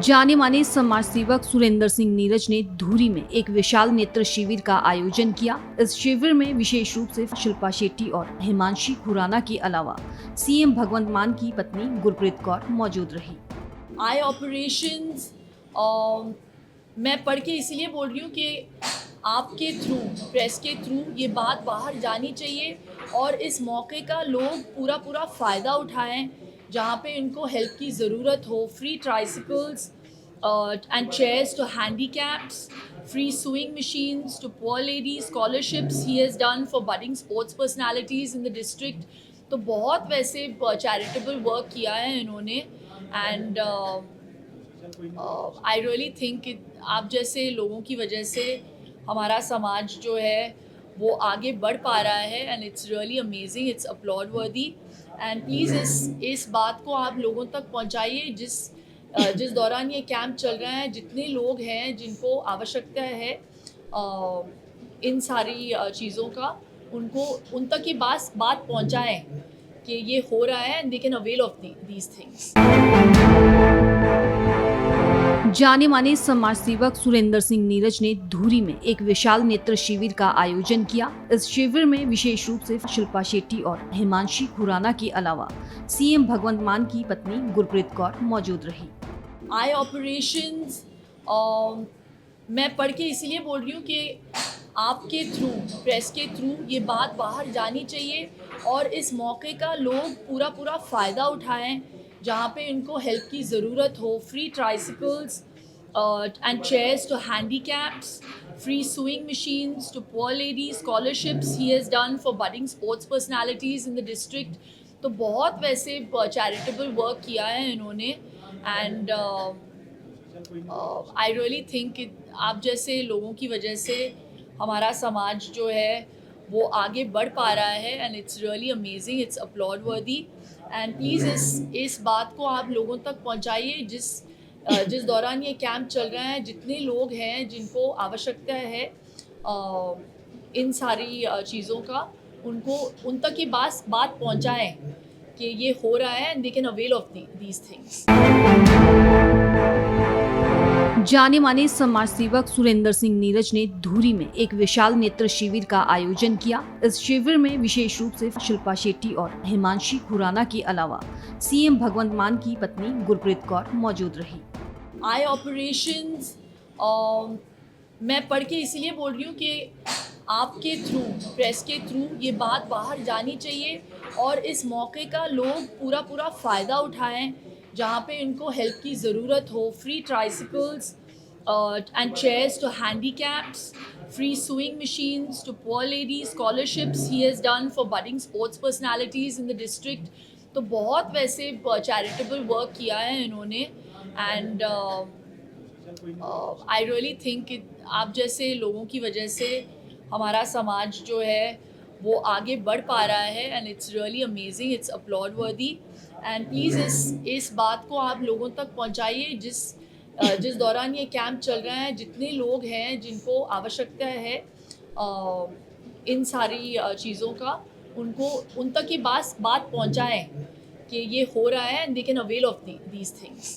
जाने माने समाज सेवक सुरेंद्र सिंह नीरज ने धुरी में एक विशाल नेत्र शिविर का आयोजन किया। इस शिविर में विशेष रूप से शिल्पा शेट्टी और हिमांशी खुराना के अलावा सीएम भगवंत मान की पत्नी गुरप्रीत कौर मौजूद रही। आई ऑपरेशंस मैं पढ़ के इसलिए बोल रही हूँ कि आपके थ्रू, प्रेस के थ्रू ये बात बाहर जानी चाहिए और इस मौके का लोग पूरा फ़ायदा उठाएं। जहाँ पे इनको हेल्प की ज़रूरत हो, free ट्राइसिकल्स and chairs to handicaps, free sewing machines to poor ladies, scholarships he has done for budding sports personalities in the district. तो बहुत वैसे चैरिटेबल वर्क किया है इन्होंने एंड आई रियली थिंक आप जैसे लोगों की वजह से हमारा समाज जो है वो आगे बढ़ पा रहा है and it's really amazing, it's applaud worthy. And please इस बात को आप लोगों तक पहुंचाइए जिस दौरान ये कैंप चल रहा है। जितने लोग हैं जिनको आवश्यकता है इन सारी चीज़ों का, उनको उन तक ये बात पहुंचाएं कि ये हो रहा है and they can avail of these things. जाने माने समाज सेवक सुरेंद्र सिंह नीरज ने धुरी में एक विशाल नेत्र शिविर का आयोजन किया। इस शिविर में विशेष रूप से शिल्पा शेट्टी और हिमांशी खुराना के अलावा सीएम भगवंत मान की पत्नी गुरप्रीत कौर मौजूद रही। आई ऑपरेशंस मैं पढ़ के इसलिए बोल रही हूँ कि आपके थ्रू, प्रेस के थ्रू ये बात बाहर जानी चाहिए और इस मौके का लोग पूरा फ़ायदा उठाएं। जहाँ पे इनको हेल्प की ज़रूरत हो, free tricycles and chairs to handicaps, free swing machines to poor ladies, scholarships he has done for budding sports personalities in the district. तो बहुत वैसे चैरिटेबल वर्क किया है इन्होंने एंड आई रियली थिंक आप जैसे लोगों की वजह से हमारा समाज जो है वो आगे बढ़ पा रहा है and it's really amazing, it's applaud worthy. And please इस बात को आप लोगों तक पहुंचाइए जिस दौरान ये कैंप चल रहा है। जितने लोग हैं जिनको आवश्यकता है इन सारी चीज़ों का, उनको उन तक ये बात पहुंचाएं कि ये हो रहा है and they can avail of these things. जाने माने समाज सेवक सुरेंद्र सिंह नीरज ने धुरी में एक विशाल नेत्र शिविर का आयोजन किया। इस शिविर में विशेष रूप से शिल्पा शेट्टी और हिमांशी खुराना के अलावा सीएम भगवंत मान की पत्नी गुरप्रीत कौर मौजूद रही। आई ऑपरेशंस मैं पढ़ के इसलिए बोल रही हूँ कि आपके थ्रू, प्रेस के थ्रू ये बात बाहर जानी चाहिए और इस मौके का लोग पूरा फ़ायदा उठाएं। जहाँ पे इनको हेल्प की ज़रूरत हो, free tricycles and chairs to handicaps, free swing machines to poor ladies, scholarships he has done for budding sports personalities in the district. तो बहुत वैसे चैरिटेबल वर्क किया है इन्होंने एंड आई रियली थिंक आप जैसे लोगों की वजह से हमारा समाज जो है वो आगे बढ़ पा रहा है and it's really amazing, it's applaud worthy. And please इस बात को आप लोगों तक पहुंचाइए जिस दौरान ये कैंप चल रहा है। जितने लोग हैं जिनको आवश्यकता है इन सारी चीज़ों का, उनको उन तक ये बात पहुंचाएं कि ये हो रहा है and they can avail of these things.